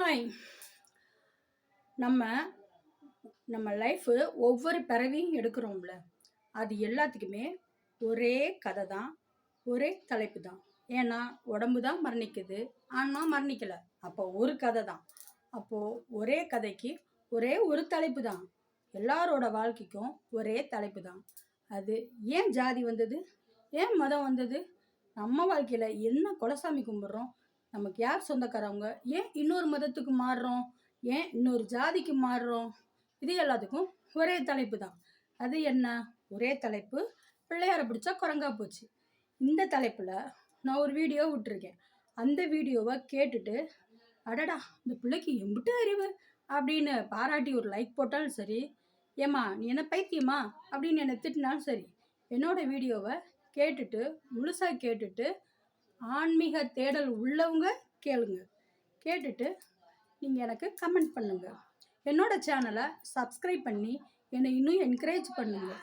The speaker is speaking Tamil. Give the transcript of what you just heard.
ஹாய். நம்ம நம்ம லைஃபு ஒவ்வொரு பிறவியும் எடுக்கிறோம்ல, அது எல்லாத்துக்குமே ஒரே கதை தான், ஒரே தலைப்பு தான். ஏன்னா உடம்பு தான் மரணிக்குது, ஆன்மா மரணிக்கலை. அப்போ ஒரு கதை தான். அப்போது ஒரே கதைக்கு ஒரே ஒரு தலைப்பு தான். எல்லாரோட வாழ்க்கைக்கும் ஒரே தலைப்பு தான். அது ஏன் ஜாதி வந்தது, ஏன் மதம் வந்தது, நம்ம வாழ்க்கையில் என்ன குலசாமி கும்பிட்றோம், நமக்கு யார் சொந்தக்காரவங்க, ஏன் இன்னொரு மதத்துக்கு மாறுறோம், ஏன் இன்னொரு ஜாதிக்கு மாறுறோம், இது எல்லாத்துக்கும் ஒரே தலைப்பு தான். அது என்ன? ஒரே தலைப்பு, பிள்ளையாரை பிடிச்சா குரங்கா போச்சு. இந்த தலைப்பில் நான் ஒரு வீடியோ விட்டுருக்கேன். அந்த வீடியோவை கேட்டுட்டு அடடா இந்த பிள்ளைக்கு எம்பிட்டு அறிவு அப்படின்னு பாராட்டி ஒரு லைக் போட்டாலும் சரி, ஏம்மா நீ என்ன பைத்தியமா அப்படின்னு என்னை திட்டினாலும் சரி, என்னோட வீடியோவை கேட்டுட்டு முழுசாக கேட்டுட்டு ஆன்மீக தேடல் உள்ளவங்க கேளுங்க. கேட்டுட்டு நீங்கள் எனக்கு கமெண்ட் பண்ணுங்கள். என்னோட சேனலை சப்ஸ்கிரைப் பண்ணி என்னை இன்னும் என்கரேஜ் பண்ணுங்கள்.